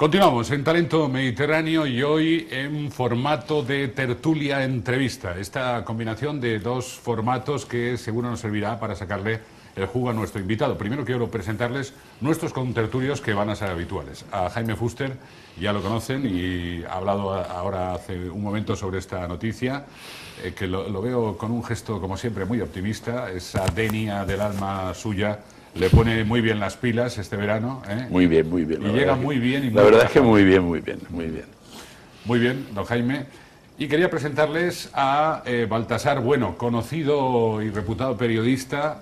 Continuamos en Talento Mediterráneo y hoy en formato de tertulia entrevista. Esta combinación de dos formatos que seguro nos servirá para sacarle el jugo a nuestro invitado. Primero quiero presentarles nuestros contertulios que van a ser habituales. A Jaime Fuster, ya lo conocen y ha hablado ahora hace un momento sobre esta noticia, que lo veo con un gesto, como siempre, muy optimista. Esa denia del alma suya le pone muy bien las pilas este verano, ¿eh? Muy bien, muy bien. Y llega muy bien. Y la verdad es que muy bien, muy bien, muy bien. Muy bien, don Jaime. Y quería presentarles a Baltasar Bueno, conocido y reputado periodista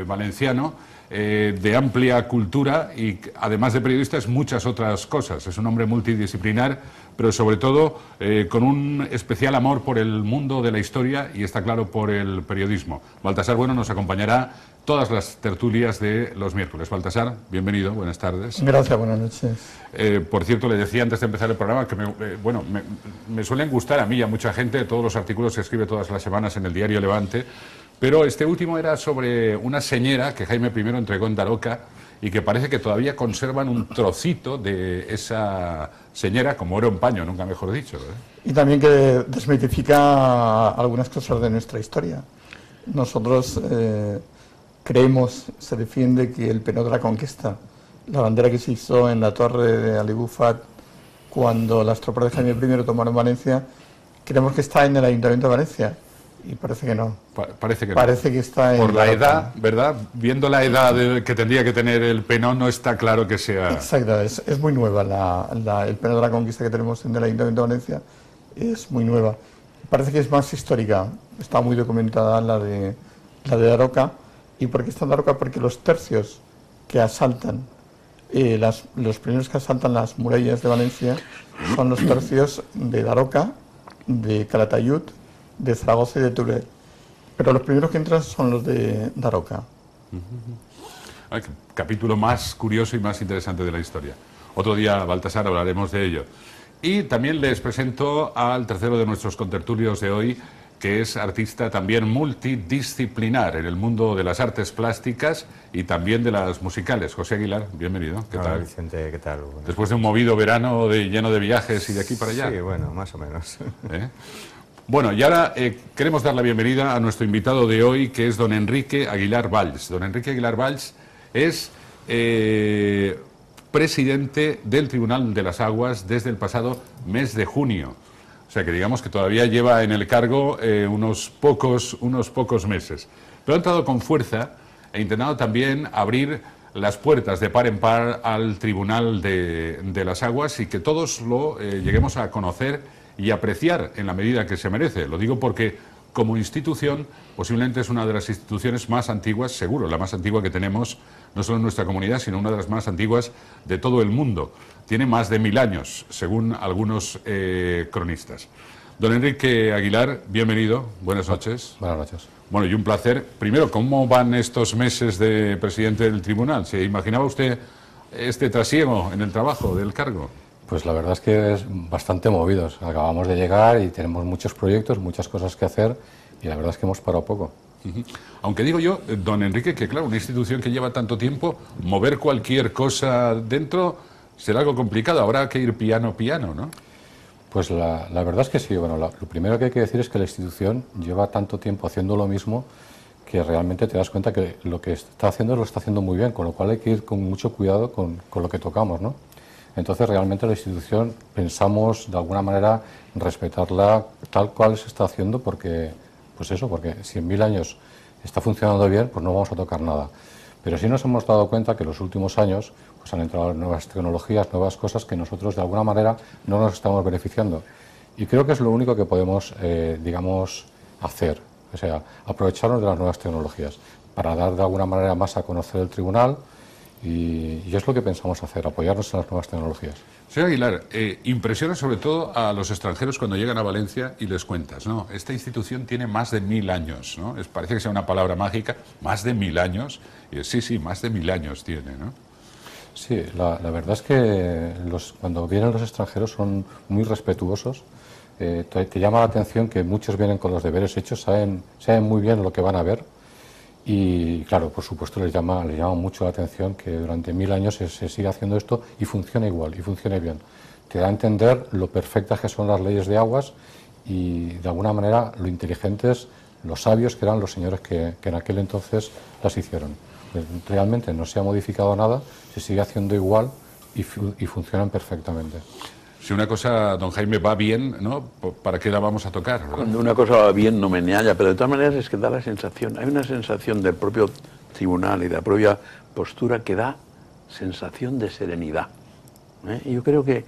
valenciano, de amplia cultura y además de periodista es muchas otras cosas. Es un hombre multidisciplinar, pero sobre todo con un especial amor por el mundo de la historia y está claro por el periodismo. Baltasar Bueno nos acompañará todas las tertulias de los miércoles. Baltasar, bienvenido, buenas tardes. Gracias, buenas noches. Por cierto, le decía antes de empezar el programa que me suelen gustar a mí y a mucha gente todos los artículos que escribe todas las semanas en el diario Levante, pero este último era sobre una señera que Jaime I entregó en Daroca y que parece que todavía conservan un trocito de esa señera como oro en paño, nunca mejor dicho, ¿eh? Y también que desmitifica algunas cosas de nuestra historia. Nosotros creemos, se defiende que el Penó de la Conquista, la bandera que se hizo en la torre de Alibufat cuando las tropas de Jaime I tomaron Valencia, creemos que está en el Ayuntamiento de Valencia. Y parece que no. Parece que parece no. Que está en por la edad, ¿verdad? Viendo la edad que tendría que tener el Penó, no está claro que sea... Exacto, es muy nueva el Penó de la Conquista que tenemos en el Ayuntamiento de Valencia, es muy nueva. Parece que es más histórica, está muy documentada la de Daroca. ¿Y por qué está en Daroca? Porque los tercios que asaltan, los primeros que asaltan las murallas de Valencia son los tercios de Daroca, de Calatayud, de Zaragoza y de Teruel. Pero los primeros que entran son los de Daroca. Ay, capítulo más curioso y más interesante de la historia. Otro día, Baltasar, hablaremos de ello. Y también les presento al tercero de nuestros contertulios de hoy, que es artista también multidisciplinar en el mundo de las artes plásticas y también de las musicales. José Aguilar, bienvenido. ¿Qué tal? Vicente, ¿qué tal? Bueno. Después de un movido verano lleno de viajes y de aquí para allá. Sí, bueno, más o menos. Bueno, y ahora queremos dar la bienvenida a nuestro invitado de hoy, que es don Enrique Aguilar Valls. Don Enrique Aguilar Valls es presidente del Tribunal de las Aguas desde el pasado mes de junio. O sea que digamos que todavía lleva en el cargo unos pocos meses. Pero ha entrado con fuerza e intentado también abrir las puertas de par en par al Tribunal de las Aguas y que todos lo lleguemos a conocer y apreciar en la medida que se merece. Lo digo porque como institución posiblemente es una de las instituciones más antiguas, seguro, la más antigua que tenemos, no solo en nuestra comunidad, sino una de las más antiguas de todo el mundo. Tiene más de 1000 años, según algunos cronistas. Don Enrique Aguilar, bienvenido, buenas noches. Buenas noches. Bueno, y un placer. Primero, ¿cómo van estos meses de presidente del tribunal? ¿Se imaginaba usted este trasiego en el trabajo del cargo? Pues la verdad es que es bastante movidos. Acabamos de llegar y tenemos muchos proyectos, muchas cosas que hacer y la verdad es que hemos parado poco. Aunque digo yo, don Enrique, que claro, una institución que lleva tanto tiempo, mover cualquier cosa dentro será algo complicado, habrá que ir piano, ¿no? Pues la verdad es que sí. Bueno, lo primero que hay que decir es que la institución lleva tanto tiempo haciendo lo mismo que realmente te das cuenta que lo que está haciendo lo está haciendo muy bien, con lo cual hay que ir con mucho cuidado con lo que tocamos, ¿no? Entonces realmente la institución pensamos de alguna manera respetarla tal cual se está haciendo porque, pues eso, porque si en 1000 años está funcionando bien, pues no vamos a tocar nada. Pero sí nos hemos dado cuenta que en los últimos años pues han entrado nuevas tecnologías, nuevas cosas que nosotros de alguna manera no nos estamos beneficiando. Y creo que es lo único que podemos, digamos, hacer, o sea, aprovecharnos de las nuevas tecnologías para dar de alguna manera más a conocer el tribunal. Y es lo que pensamos hacer, apoyarnos en las nuevas tecnologías. Señor Aguilar, impresiona sobre todo a los extranjeros cuando llegan a Valencia y les cuentas, ¿no? Esta institución tiene más de 1000 años, ¿no? Parece que sea una palabra mágica, más de 1000 años. Y sí, más de 1000 años tiene, ¿no? Sí, la verdad es que cuando vienen los extranjeros son muy respetuosos. Te llama la atención que muchos vienen con los deberes hechos, saben muy bien lo que van a ver. Y claro, por supuesto les llama mucho la atención que durante 1000 años se siga haciendo esto y funciona igual, y funcione bien. Te da a entender lo perfectas que son las leyes de aguas y de alguna manera lo inteligentes, los sabios que eran los señores que en aquel entonces las hicieron. Realmente no se ha modificado nada, se sigue haciendo igual y funcionan perfectamente. Si una cosa, don Jaime, va bien, ¿no? ¿Para qué la vamos a tocar? ¿Verdad? Cuando una cosa va bien no menealla, pero de todas maneras es que da la sensación, hay una sensación del propio tribunal y de la propia postura que da sensación de serenidad. Y yo creo que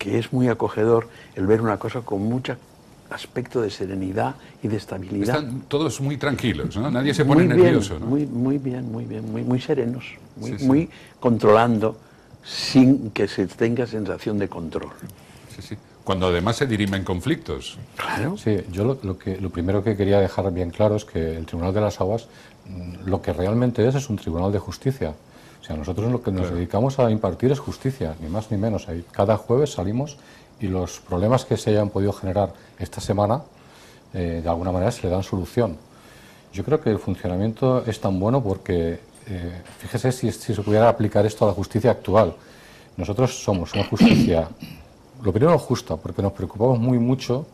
es muy acogedor el ver una cosa con mucho aspecto de serenidad y de estabilidad. Están todos muy tranquilos, ¿no? Nadie se pone nervioso, ¿no? Muy bien, muy serenos, Sí. muy controlando sin que se tenga sensación de control. Sí. Cuando además se dirimen conflictos. Claro. Sí, yo lo primero que quería dejar bien claro es que el Tribunal de las Aguas lo que realmente es un tribunal de justicia. O sea, nosotros lo que nos dedicamos a impartir es justicia, ni más ni menos. Cada jueves salimos y los problemas que se hayan podido generar esta semana, de alguna manera se le dan solución. Yo creo que el funcionamiento es tan bueno porque, fíjese si se pudiera aplicar esto a la justicia actual. Nosotros somos una justicia, lo primero justa, porque nos preocupamos mucho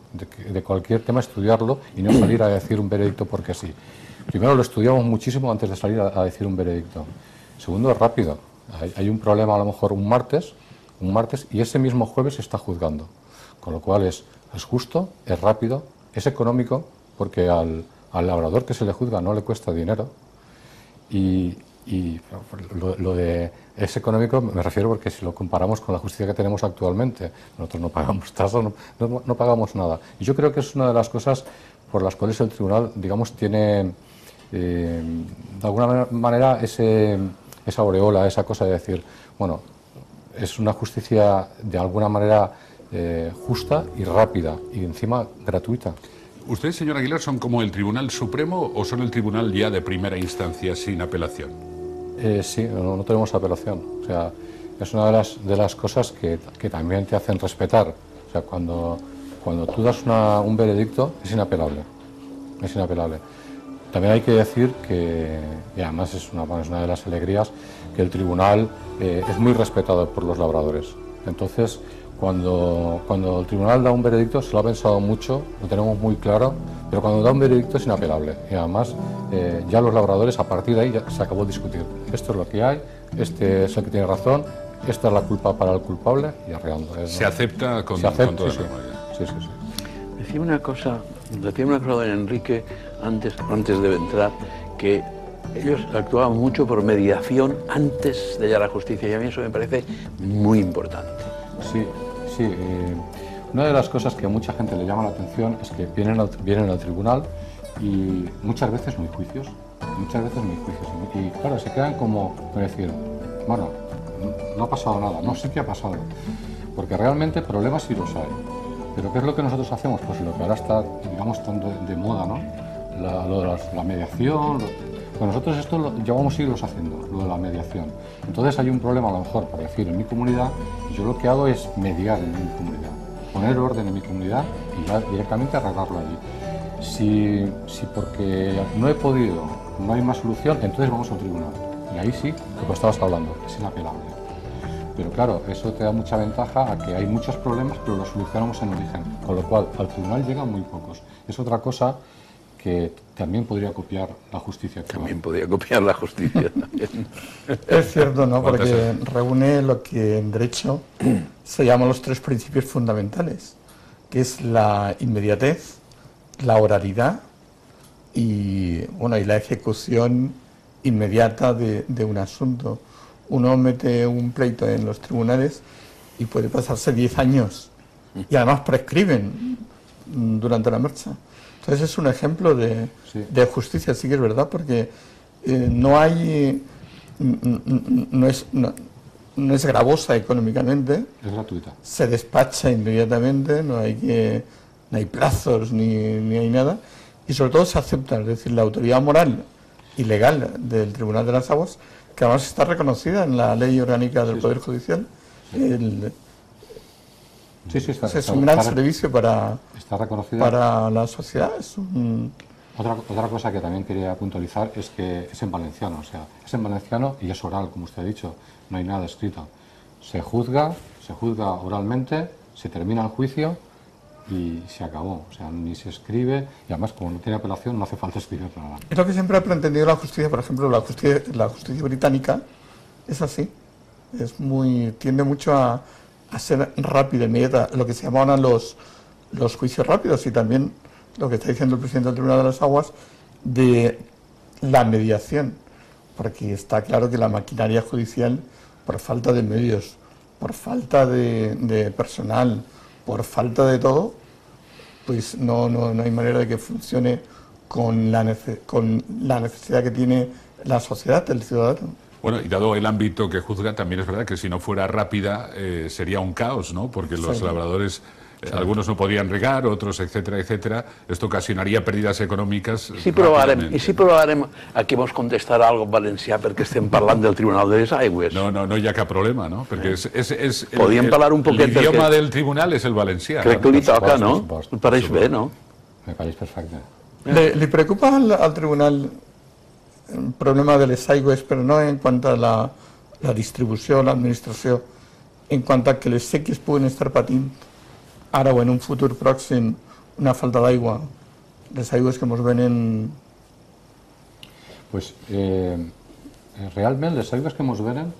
de cualquier tema estudiarlo y no salir a decir un veredicto porque sí. Primero lo estudiamos muchísimo antes de salir a decir un veredicto. Segundo, es rápido. Hay un problema a lo mejor un martes y ese mismo jueves se está juzgando. Con lo cual es justo, es rápido, es económico, porque al labrador que se le juzga no le cuesta dinero. Y lo de es económico me refiero porque si lo comparamos con la justicia que tenemos actualmente, nosotros no pagamos tasas, no pagamos nada. Y yo creo que es una de las cosas por las cuales el tribunal, digamos, tiene de alguna manera esa aureola, esa cosa de decir, bueno, es una justicia de alguna manera justa y rápida y encima gratuita. ¿Ustedes, señor Aguilar, son como el Tribunal Supremo o son el tribunal ya de primera instancia sin apelación? Sí, no tenemos apelación. O sea, es una de las cosas que también te hacen respetar. O sea, cuando tú das un veredicto es inapelable. Es inapelable. También hay que decir que, y además es una de las alegrías, que el tribunal es muy respetado por los labradores. Entonces, cuando el tribunal da un veredicto, se lo ha pensado mucho, lo tenemos muy claro, pero cuando da un veredicto es inapelable. Y además, ya los labradores, a partir de ahí, ya se acabó de discutir. Esto es lo que hay, este es el que tiene razón, esta es la culpa para el culpable y arreando. Se acepta con toda normalidad. Sí. Decía una cosa don Enrique antes de entrar, que ellos actuaban mucho por mediación antes de llegar a la justicia, y a mí eso me parece muy importante. Sí. Una de las cosas que a mucha gente le llama la atención es que vienen al tribunal y muchas veces no hay juicios. Y claro, se quedan como decir, bueno, no ha pasado nada. No, sí que ha pasado. Porque realmente problemas sí los hay. Pero ¿qué es lo que nosotros hacemos? Pues lo que ahora está, digamos, tan de moda, ¿no? La mediación. Pues nosotros esto lo llevamos siglos haciendo, lo de la mediación. Entonces hay un problema, a lo mejor, por decir, en mi comunidad, y yo lo que hago es mediar en mi comunidad, poner orden en mi comunidad y ya directamente arreglarlo allí. Si porque no he podido, no hay más solución, entonces vamos al tribunal. Y ahí sí, lo que estabas hablando, es inapelable. Pero claro, eso te da mucha ventaja a que hay muchos problemas, pero los solucionamos en origen. Con lo cual, al tribunal llegan muy pocos. Es otra cosa que también podría copiar la justicia actual. También podría copiar la justicia. Es cierto, ¿no? Porque reúne lo que en derecho se llaman los tres principios fundamentales, que es la inmediatez, la oralidad y la ejecución inmediata de un asunto. Uno mete un pleito en los tribunales y puede pasarse 10 años y además prescriben durante la marcha. Entonces es un ejemplo de justicia, sí que es verdad, porque no es gravosa económicamente. Es gratuita. Se despacha inmediatamente, no hay plazos ni hay nada. Y sobre todo se acepta, es decir, la autoridad moral y legal del Tribunal de las Aguas, que además está reconocida en la Ley Orgánica del Poder Judicial. Es un gran servicio para la sociedad, es un Otra cosa que también quería puntualizar es que es en valenciano, o sea, es en valenciano y es oral, como usted ha dicho, no hay nada escrito. Se juzga oralmente, se termina el juicio y se acabó, o sea, ni se escribe, y además como no tiene apelación no hace falta escribir nada. Es lo que siempre ha pretendido la justicia, por ejemplo, la justicia británica es así, tiende mucho a ser rápida, inmediata, lo que se llamaban los juicios rápidos, y también lo que está diciendo el presidente del Tribunal de las Aguas de la mediación, porque está claro que la maquinaria judicial, por falta de medios, por falta de personal, por falta de todo, pues no hay manera de que funcione con la necesidad que tiene la sociedad, el ciudadano. Bueno, y dado el ámbito que juzga, también es verdad que si no fuera rápida sería un caos, ¿no? Porque los labradores, algunos no podían regar, otros, etcétera, etcétera. Esto ocasionaria pèrdues econòmiques. I si provarem aquí vols contestar algo en valencià perquè estem parlant del Tribunal de les Aigües? No hi ha cap problema, no? Perquè Podíem parlar un poquet l'idioma del tribunal és el valencià. Crec que li toca, no? Me pareix bé, no? Me pareix perfecte. ¿Le preocupa al tribunal el problema de les aigües, pero no en cuanto a la distribució, la administració, en quant a que les séquies puguen estar patint ara o en un futur pròxim una falta d'aigua, les aigües que ens venen? Pues realment les aigües que ens venen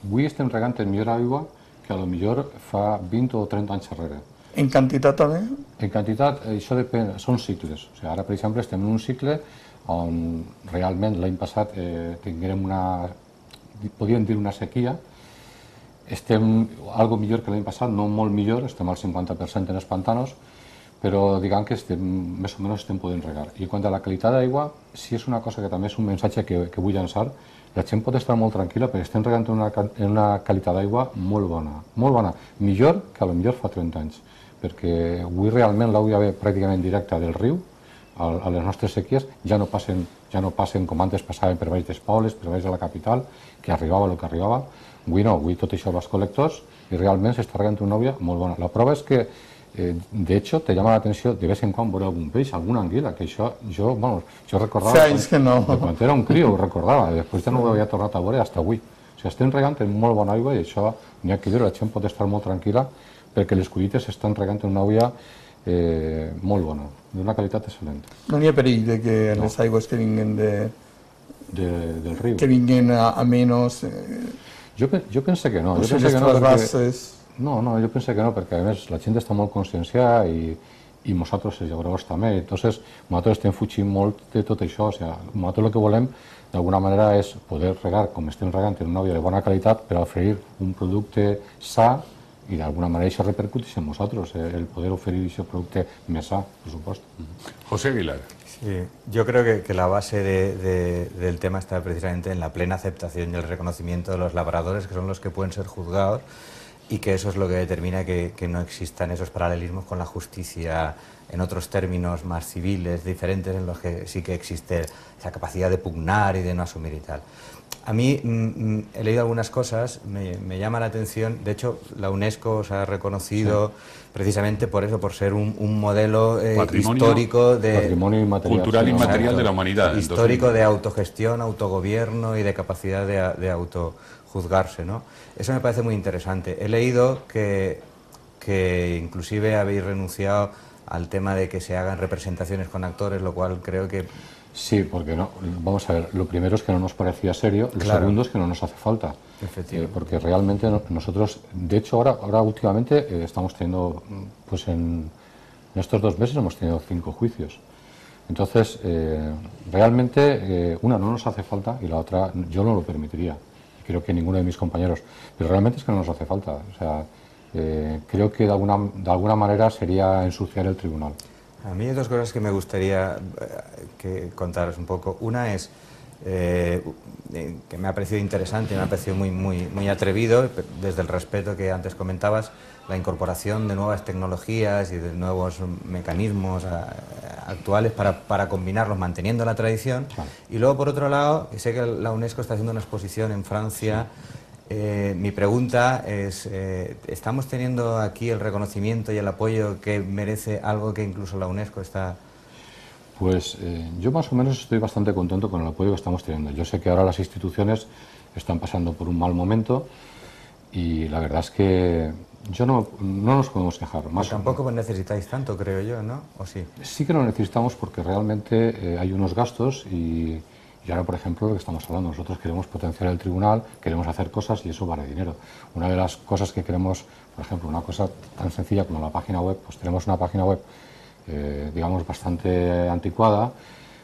avui estem regant en millor aigua que a lo millor fa 20 o 30 anys enrere. En quantitat també? En quantitat, això depèn, són cicles. O sigui, ara, per exemple, estem en un cicle on realment l'any passat tinguérem podríem dir una sequia. Estem algo millor que l'any passat, no molt millor, estem al 50% en els pantanos, però diguem que més o menys estem podent regar. I quant a la qualitat d'aigua, sí és una cosa que també és un missatge que vull llançar. La gent pot estar molt tranquil·la perquè estem regant en una qualitat d'aigua molt bona, millor que a lo millor fa 30 anys, perquè avui realment l'aigua ve pràcticament directa del riu a les nostres sequies, ja no passen com antes passaven per baix dels pobles, per baix de la capital, que arribava el que arribava. Avui no, avui tot això va als col·lectors i realment s'està regant una aigua molt bona. La prova és que, de hecho, te llama la atenció de vez en quan veure algun peix, alguna anguila, que això jo recordava... Fa anys que no. Quan era un crio ho recordava, després ja no ho havia tornat a veure fins avui. O sigui, estem regant en molt bona aigua i això n'hi ha que dir, la gent pot estar molt tranquil·la perquè les collites s'estan regant en una aigua molt bona, d'una qualitat excel·lent. No n'hi ha perill de que les aigües que vinguin del riu, que vinguin a menys... Jo penso que no. Jo penso que no, perquè a més la gent està molt conscienciada i nosaltres, els llauradors també. Entonces, nosaltres estem fugint molt de tot això. O sigui, nosaltres el que volem, d'alguna manera, és poder regar com estem regant en una aigua de bona qualitat per oferir un producte sa i d'alguna manera això repercuteix en nosaltres, el poder oferir aquest producte més sa, por supuesto. José Aguilar. Sí, yo creo que la base del tema está precisamente en la plena aceptación y el reconocimiento de los labradores, que son los que pueden ser juzgados, y que eso es lo que determina que no existan esos paralelismos con la justicia en otros términos más civiles, diferentes, en los que sí que existe esa capacidad de pugnar y de no asumir y tal. A mí he leído algunas cosas, me llama la atención, de hecho la UNESCO os ha reconocido precisamente por eso, por ser un modelo histórico de cultural y material de la humanidad. Histórico de autogestión, autogobierno y de capacidad de autojuzgarse, ¿no? Eso me parece muy interesante. He leído que inclusive habéis renunciado al tema de que se hagan representaciones con actores, lo cual creo que... Sí, porque no, vamos a ver, lo primero es que no nos parecía serio, lo segundo es que no nos hace falta, porque realmente nosotros, de hecho ahora últimamente estamos teniendo, pues en estos 2 meses hemos tenido 5 juicios, entonces realmente una no nos hace falta y la otra yo no lo permitiría, creo que ninguno de mis compañeros, pero realmente es que no nos hace falta, o sea, creo que de alguna manera sería ensuciar el tribunal. A mí hay 2 cosas que me gustaría contaros un poco. Una es que me ha parecido interesante, me ha parecido muy atrevido, desde el respeto que antes comentabas, la incorporación de nuevas tecnologías y de nuevos mecanismos actuales para combinarlos manteniendo la tradición. Claro. Y luego, por otro lado, sé que la UNESCO está haciendo una exposición en Francia. Mi pregunta es, ¿estamos teniendo aquí el reconocimiento y el apoyo que merece algo que incluso la UNESCO está Pues yo más o menos estoy bastante contento con el apoyo que estamos teniendo. Yo sé que ahora las instituciones están pasando por un mal momento y la verdad es que no nos podemos quejar. Más tampoco necesitáis tanto, creo yo, ¿no? ¿O sí? Sí que lo necesitamos porque realmente hay unos gastos y ahora, por ejemplo, lo que estamos hablando, nosotros queremos potenciar el tribunal, queremos hacer cosas y eso vale dinero. Una de las cosas que queremos, por ejemplo, una cosa tan sencilla como la página web, pues tenemos una página web digamos bastante anticuada,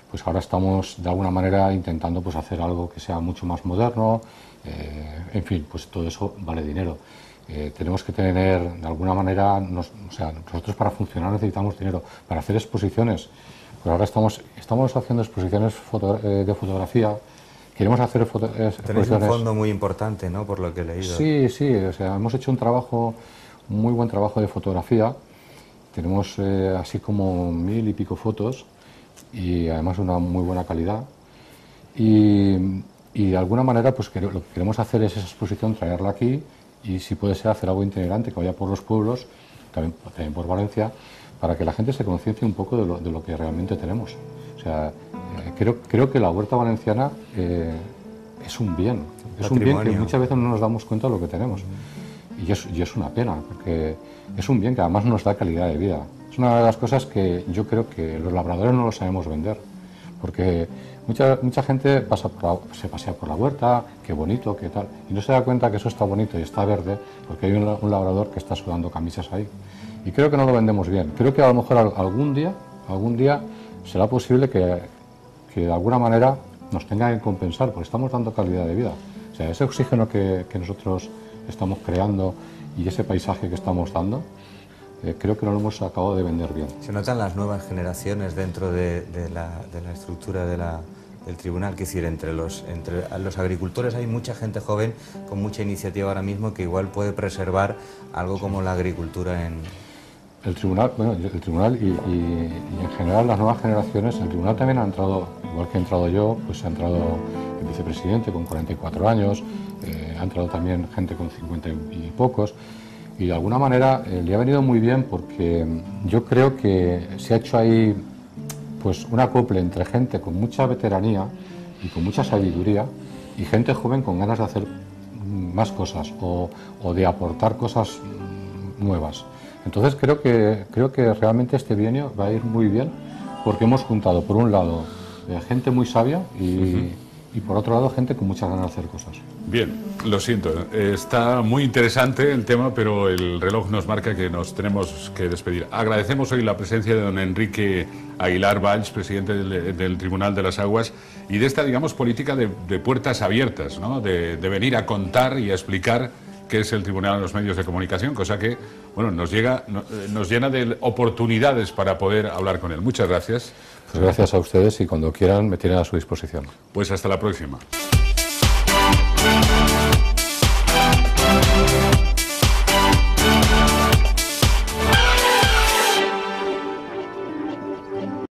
pues ahora estamos de alguna manera intentando pues hacer algo que sea mucho más moderno, en fin, pues todo eso vale dinero. Tenemos que tener de alguna manera, o sea, nosotros para funcionar necesitamos dinero, para hacer exposiciones, pues ahora estamos haciendo exposiciones de fotografía, queremos hacer exposiciones. Tenéis un fondo muy importante, ¿no?, por lo que he leído. Sí, sí, o sea, hemos hecho un muy buen trabajo de fotografía. Tenemos así como 1000 y pico fotos y además una muy buena calidad. Y de alguna manera pues lo que queremos hacer es esa exposición, traerla aquí y si puede ser hacer algo itinerante que vaya por los pueblos, también por Valencia, para que la gente se conciencie un poco de lo que realmente tenemos. O sea, creo que la huerta valenciana es un bien. Es un bien que muchas veces no nos damos cuenta de lo que tenemos. Y es una pena, porque es un bien que además nos da calidad de vida. Es una de las cosas que yo creo que los labradores no lo sabemos vender, porque mucha gente se pasea por la huerta, qué bonito, qué tal, y no se da cuenta que eso está bonito y está verde, porque hay un labrador que está sudando camisas ahí. Y creo que no lo vendemos bien. Creo que a lo mejor algún día será posible que de alguna manera nos tenga que compensar, porque estamos dando calidad de vida. O sea, ese oxígeno que nosotros estamos creando y ese paisaje que estamos dando, creo que no lo hemos acabado de vender bien. Se notan las nuevas generaciones dentro de la estructura del tribunal, que es decir, entre los agricultores hay mucha gente joven con mucha iniciativa ahora mismo que igual puede preservar algo como la agricultura en... El tribunal, bueno, el tribunal y en general las nuevas generaciones, el tribunal también ha entrado, igual que he entrado yo, pues ha entrado el vicepresidente con 44 años, ha entrado también gente con 50 y pocos, y de alguna manera le ha venido muy bien porque yo creo que se ha hecho ahí pues un acople entre gente con mucha veteranía y con mucha sabiduría y gente joven con ganas de hacer más cosas o de aportar cosas nuevas. Entonces creo que realmente este bienio va a ir muy bien porque hemos juntado por un lado gente muy sabia y por otro lado gente con muchas ganas de hacer cosas. Bien, lo siento, está muy interesante el tema, pero el reloj nos marca que nos tenemos que despedir. Agradecemos hoy la presencia de don Enrique Aguilar Valls, presidente del Tribunal de las Aguas, y de esta, digamos, política de puertas abiertas, ¿no? De venir a contar y a explicar qué es el Tribunal en los medios de comunicación, cosa que, bueno, nos llena de oportunidades para poder hablar con él. Muchas gracias. Pues gracias a ustedes y cuando quieran me tienen a su disposición. Pues hasta la próxima.